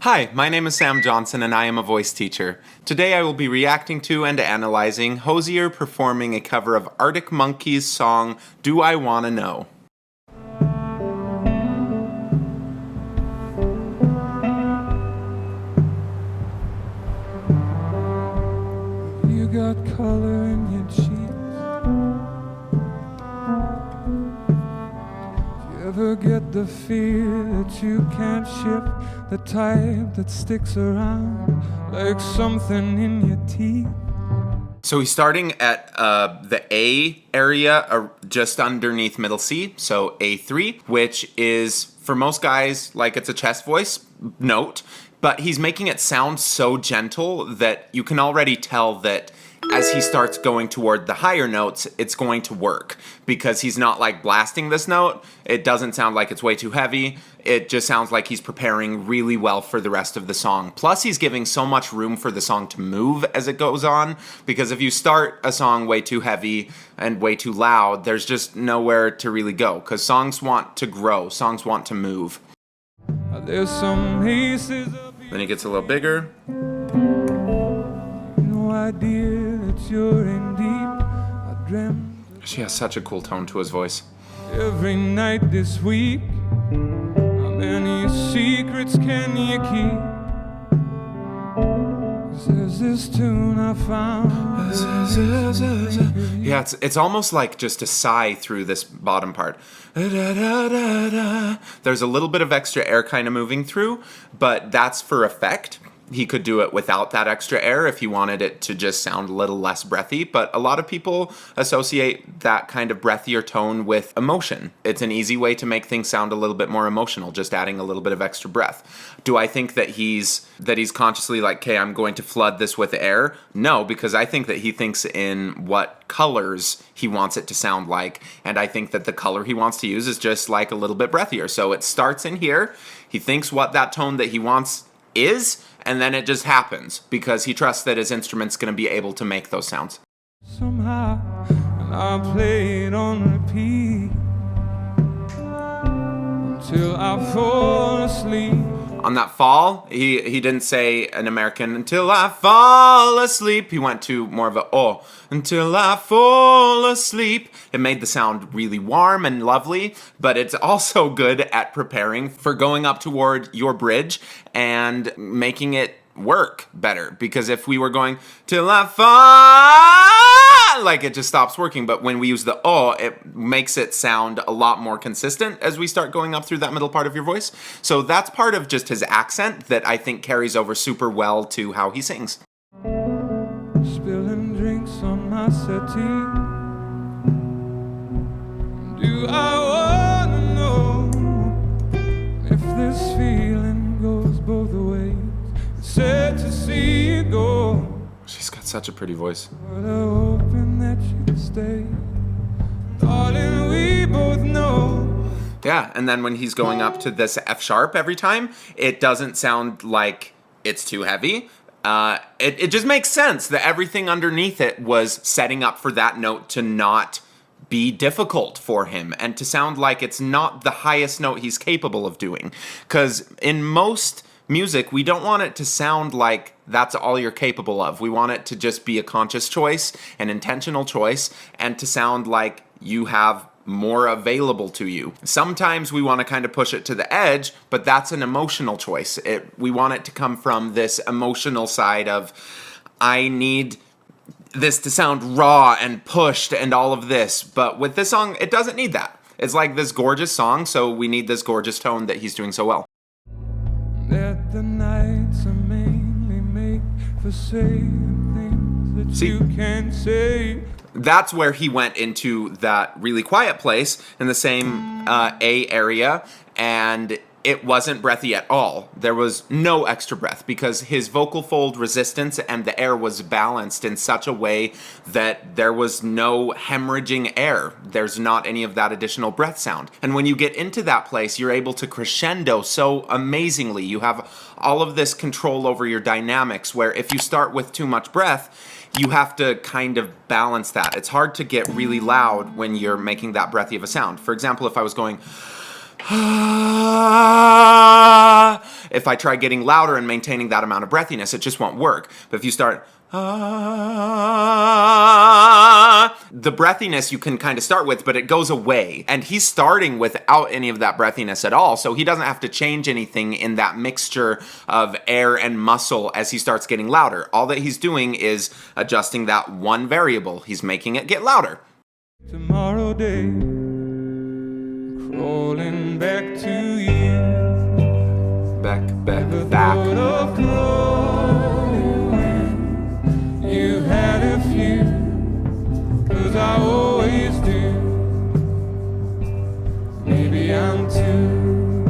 Hi, my name is Sam Johnson and I am a voice teacher. Today I will be reacting to and analyzing Hozier performing a cover of Arctic Monkeys' song, Do I Wanna Know? You got color in your cheeks. You ever get the fear that you can't shift, the type that sticks around like something in your teeth? So he's starting at the A area, just underneath middle C, so A3, which is, for most guys, like it's a chest voice note, but he's making it sound so gentle that you can already tell that as he starts going toward the higher notes, it's going to work because he's not like blasting this note. It doesn't sound like it's way too heavy. It just sounds like he's preparing really well for the rest of the song. Plus, he's giving so much room for the song to move as it goes on, because if you start a song way too heavy and way too loud, there's just nowhere to really go, because songs want to grow, songs want to move. There's some aces up here. Then he gets a little bigger. No idea that you're in deep. I dreamt She has such a cool tone to his voice. every night this week. How many secrets can you keep? 'Cause there's this tune I found. Yeah, it's almost like just a sigh through this bottom part. There's a little bit of extra air kind of moving through, but that's for effect. He could do it without that extra air if he wanted it to just sound a little less breathy, but a lot of people associate that kind of breathier tone with emotion. It's an easy way to make things sound a little bit more emotional, just adding a little bit of extra breath. Do I think that he's consciously like, okay, I'm going to flood this with air? No, because I think that he thinks in what colors he wants it to sound like, and I think that the color he wants to use is just like a little bit breathier. So it starts in here, he thinks what that tone that he wants is, and then it just happens because he trusts that his instrument's going to be able to make those sounds. Somehow, and I play it on repeat until I fall asleep. On that fall, he didn't say an American, until I fall asleep. He went to more of a, oh, until I fall asleep. It made the sound really warm and lovely, but it's also good at preparing for going up toward your bridge and making it work better. Because if we were going, till I fall, like it just stops working. But when we use the oh, it makes it sound a lot more consistent as we start going up through that middle part of your voice. So that's part of just his accent that I think carries over super well to how he sings. Spilling drinks on my settee. Do I wanna know if this feeling goes both ways? It's sad to see you go. She's got such a pretty voice. But I'm hoping that you stay. Darling, we both know. Yeah, and then when he's going up to this F sharp every time, it doesn't sound like it's too heavy. It just makes sense that everything underneath it was setting up for that note to not be difficult for him and to sound like it's not the highest note he's capable of doing. Because in most music, we don't want it to sound like that's all you're capable of. We want it to just be a conscious choice, an intentional choice, and to sound like you have more available to you. Sometimes we want to kind of push it to the edge, but that's an emotional choice. We want it to come from this emotional side of, I need this to sound raw and pushed and all of this. But with this song, it doesn't need that. It's like this gorgeous song, so we need this gorgeous tone that he's doing so well. That the nights are mainly made for saying things that you can't say. That's where he went into that really quiet place in the same A area, and it wasn't breathy at all. There was no extra breath because his vocal fold resistance and the air was balanced in such a way that there was no hemorrhaging air. There's not any of that additional breath sound. And when you get into that place, you're able to crescendo so amazingly. You have all of this control over your dynamics, where if you start with too much breath, you have to kind of balance that. It's hard to get really loud when you're making that breathy of a sound. For example, if I was going, if I try getting louder and maintaining that amount of breathiness, it just won't work. But if you start, the breathiness you can kind of start with, but it goes away. And he's starting without any of that breathiness at all, so he doesn't have to change anything in that mixture of air and muscle as he starts getting louder. All that he's doing is adjusting that one variable. He's making it get louder. Tomorrow day, crawling back to you. Back. Thought of crawling when you had a few, 'cause I always do. Maybe I'm too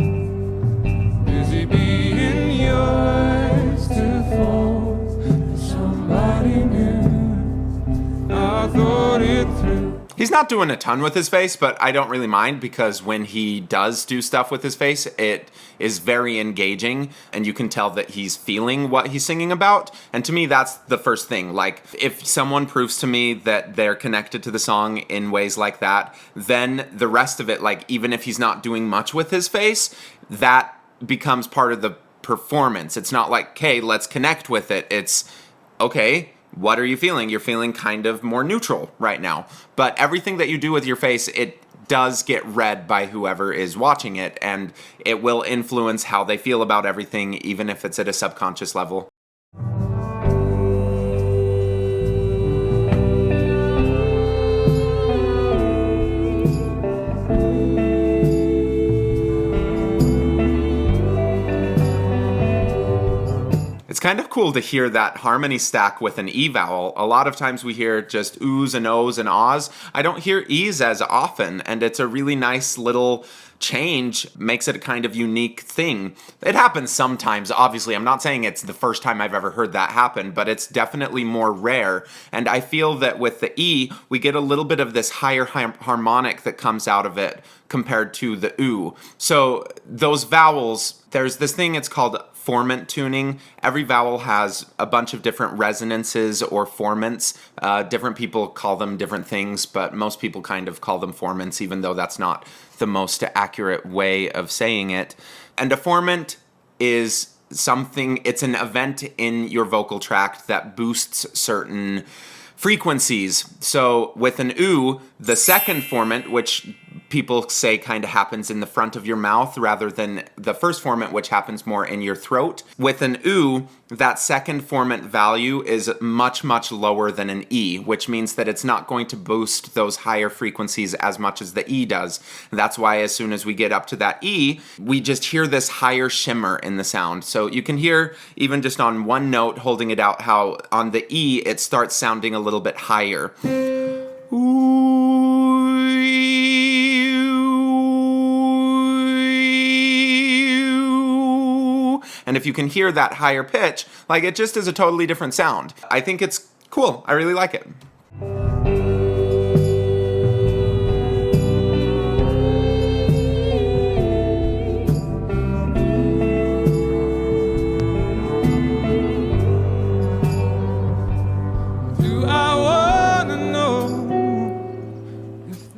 busy being yours to fall for somebody new. I thought it through. He's not doing a ton with his face, but I don't really mind, because when he does do stuff with his face, it is very engaging, and you can tell that he's feeling what he's singing about. And to me, that's the first thing. Like, if someone proves to me that they're connected to the song in ways like that, then the rest of it, like, even if he's not doing much with his face, that becomes part of the performance. It's not like, okay, let's connect with it. It's, okay, what are you feeling? You're feeling kind of more neutral right now. But everything that you do with your face, it does get read by whoever is watching it, and it will influence how they feel about everything, even if it's at a subconscious level. It's kind of cool to hear that harmony stack with an E vowel. A lot of times we hear just oohs and ohs and ahs. I don't hear E's as often, and it's a really nice little change, makes it a kind of unique thing. It happens sometimes, obviously. I'm not saying it's the first time I've ever heard that happen, but it's definitely more rare. And I feel that with the E, we get a little bit of this higher harmonic that comes out of it compared to the oo. So those vowels, there's this thing, it's called formant tuning. Every vowel has a bunch of different resonances or formants. Different people call them different things, but most people kind of call them formants, even though that's not the most accurate way of saying it. And a formant is something, it's an event in your vocal tract that boosts certain frequencies. So with an oo, the second formant, which people say kind of happens in the front of your mouth rather than the first formant, which happens more in your throat. With an oo, that second formant value is much, much lower than an E, which means that it's not going to boost those higher frequencies as much as the E does. That's why as soon as we get up to that E, we just hear this higher shimmer in the sound. So you can hear, even just on one note, holding it out, how on the E, it starts sounding a little bit higher. And if you can hear that higher pitch, like, it just is a totally different sound. I think it's cool. I really like it.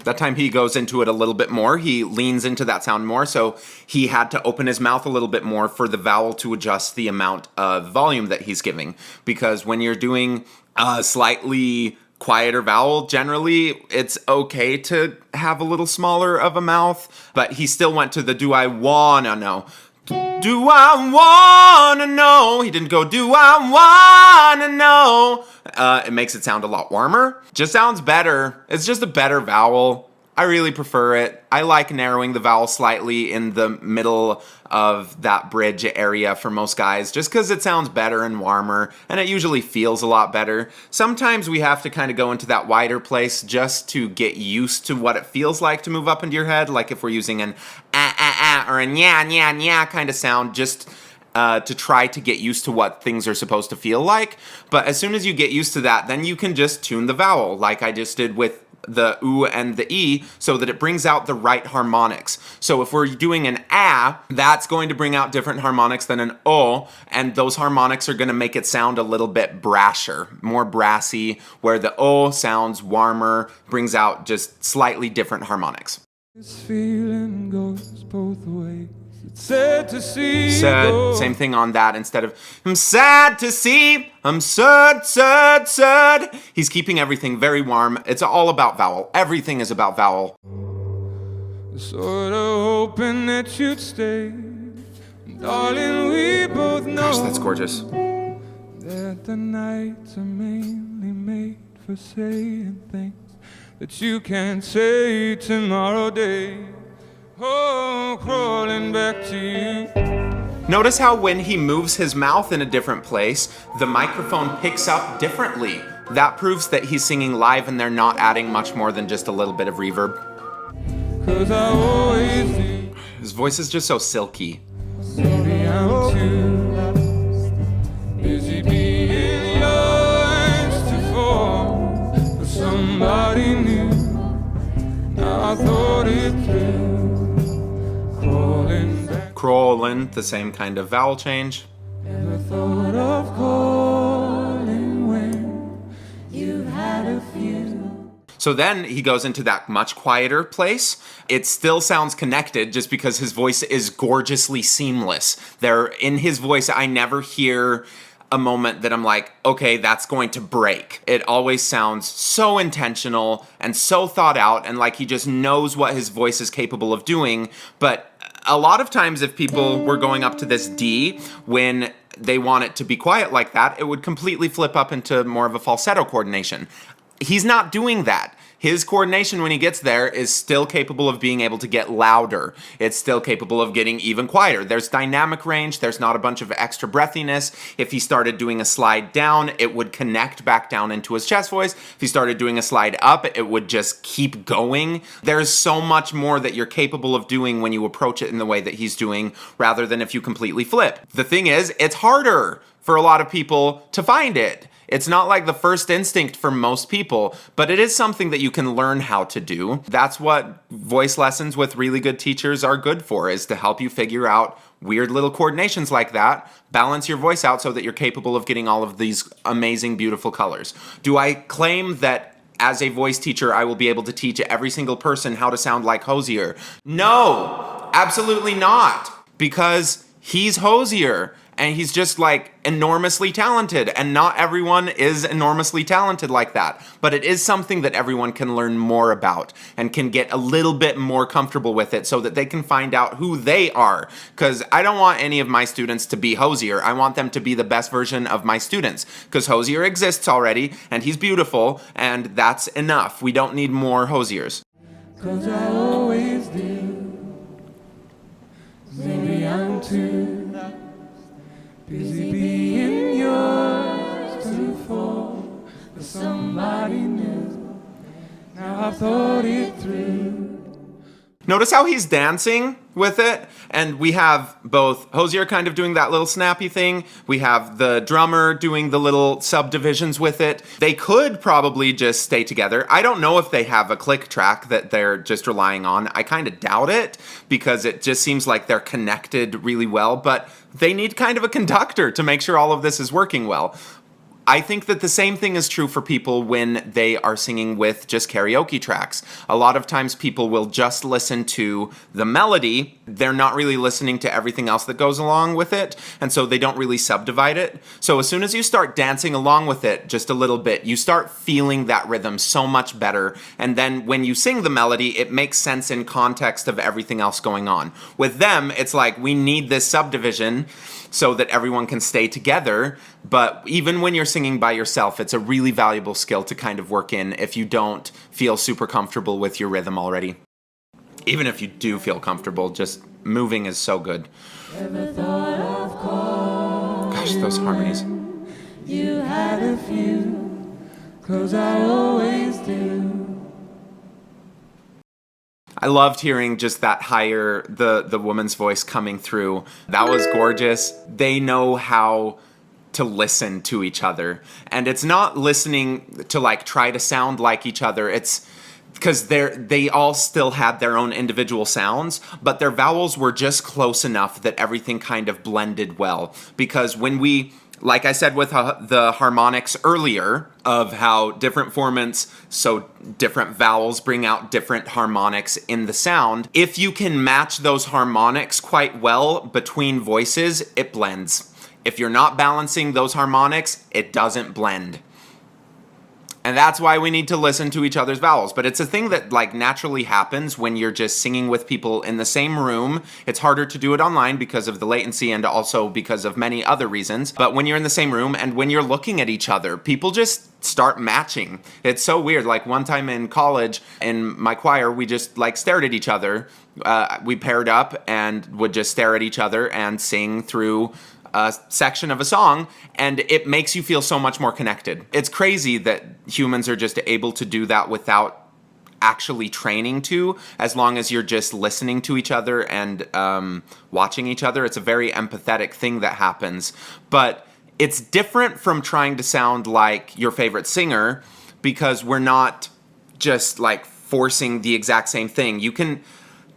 That time he goes into it a little bit more. He leans into that sound more, so he had to open his mouth a little bit more for the vowel to adjust the amount of volume that he's giving. Because when you're doing a slightly quieter vowel, generally it's okay to have a little smaller of a mouth, but he still went to the do I wanna know. Do I wanna know? He didn't go, do I wanna know? It makes it sound a lot warmer. Just sounds better. It's just a better vowel. I really prefer it. I like narrowing the vowel slightly in the middle of that bridge area for most guys, just because it sounds better and warmer, and it usually feels a lot better. Sometimes we have to kind of go into that wider place just to get used to what it feels like to move up into your head, like if we're using an or a nya kind of sound, just to try to get used to what things are supposed to feel like. But as soon as you get used to that, then you can just tune the vowel, like I just did with the oo and the e, so that it brings out the right harmonics. So if we're doing an a, that's going to bring out different harmonics than an o, and those harmonics are going to make it sound a little bit brasher, more brassy, where the o sounds warmer, brings out just slightly different harmonics. This feeling goes both ways. It's sad to see you Sad. go. Same thing on that. Instead of, I'm sad to see, I'm sad, sad, sad. He's keeping everything very warm. It's all about vowel. Everything is about vowel. Sort of hoping that you'd stay. Darling, we both know. Gosh, that's gorgeous. That the nights are mainly made for saying things that you can't say tomorrow day. Oh, crawling back to you. Notice how when he moves his mouth in a different place, the microphone picks up differently. That proves that he's singing live and they're not adding much more than just a little bit of reverb. 'Cause I always do. His voice is just so silky. Maybe I'm too busy being yours to fall for somebody new. Now I thought it through, crawling back. Crawlin', the same kind of vowel change. Never thought of calling when you had a few. So then he goes into that much quieter place. It still sounds connected just because his voice is gorgeously seamless. In his voice, I never hear a moment that I'm like, okay, that's going to break. It always sounds so intentional and so thought out and like he just knows what his voice is capable of doing. But a lot of times if people were going up to this D when they want it to be quiet like that, it would completely flip up into more of a falsetto coordination. He's not doing that. His coordination when he gets there is still capable of being able to get louder. It's still capable of getting even quieter. There's dynamic range. There's not a bunch of extra breathiness. If he started doing a slide down, it would connect back down into his chest voice. If he started doing a slide up, it would just keep going. There's so much more that you're capable of doing when you approach it in the way that he's doing rather than if you completely flip. The thing is, it's harder for a lot of people to find it. It's not like the first instinct for most people, but it is something that you can learn how to do. That's what voice lessons with really good teachers are good for, is to help you figure out weird little coordinations like that, balance your voice out so that you're capable of getting all of these amazing, beautiful colors. Do I claim that as a voice teacher, I will be able to teach every single person how to sound like Hozier? No, absolutely not, because he's Hozier. And he's just like enormously talented, and not everyone is enormously talented like that. But it is something that everyone can learn more about and can get a little bit more comfortable with it so that they can find out who they are. Because I don't want any of my students to be Hozier. I want them to be the best version of my students. Because Hozier exists already, and he's beautiful, and that's enough. We don't need more Hoziers. 'Cause I always do. Maybe I'm too busy being yours to fall for somebody new. Now I've thought it through. Notice how he's dancing with it, and we have both Hozier kind of doing that little snappy thing. We have the drummer doing the little subdivisions with it. They could probably just stay together. I don't know if they have a click track that they're just relying on. I kind of doubt it, because it just seems like they're connected really well, but they need kind of a conductor to make sure all of this is working well. I think that the same thing is true for people when they are singing with just karaoke tracks. A lot of times people will just listen to the melody. They're not really listening to everything else that goes along with it, and so they don't really subdivide it. So as soon as you start dancing along with it just a little bit, you start feeling that rhythm so much better, and then when you sing the melody, it makes sense in context of everything else going on. With them, it's like, we need this subdivision so that everyone can stay together. But even when you're singing by yourself, it's a really valuable skill to kind of work in if you don't feel super comfortable with your rhythm already. Even if you do feel comfortable, just moving is so good. Gosh, those harmonies. You had a few, 'cause I always do. I loved hearing just that higher, the woman's voice coming through. That was gorgeous. They know how to listen to each other. And it's not listening to like try to sound like each other. It's because they all still had their own individual sounds, but their vowels were just close enough that everything kind of blended well. Because when we, like I said with the harmonics earlier, of how different formants, so different vowels bring out different harmonics in the sound, if you can match those harmonics quite well between voices, it blends. If you're not balancing those harmonics, it doesn't blend. And that's why we need to listen to each other's vowels. But it's a thing that like naturally happens when you're just singing with people in the same room. It's harder to do it online because of the latency and also because of many other reasons. But when you're in the same room and when you're looking at each other, people just start matching. It's so weird. Like one time in college, in my choir, we just like stared at each other. We paired up and would just stare at each other and sing through a section of a song, and it makes you feel so much more connected. It's crazy that humans are just able to do that without actually training to, as long as you're just listening to each other and watching each other. It's a very empathetic thing that happens. But it's different from trying to sound like your favorite singer, because we're not just like forcing the exact same thing.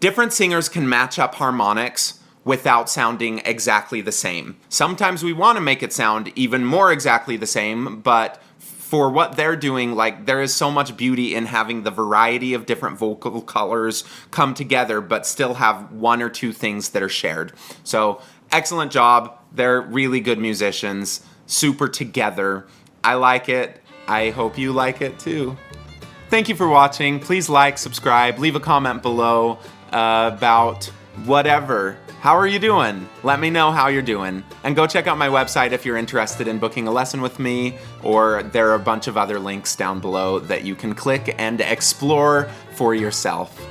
Different singers can match up harmonics without sounding exactly the same. Sometimes we want to make it sound even more exactly the same, but for what they're doing, like, there is so much beauty in having the variety of different vocal colors come together, but still have one or two things that are shared. So, excellent job. They're really good musicians, super together. I like it. I hope you like it too. Thank you for watching. Please like, subscribe, leave a comment below about whatever. How are you doing? Let me know how you're doing. And go check out my website if you're interested in booking a lesson with me, or there are a bunch of other links down below that you can click and explore for yourself.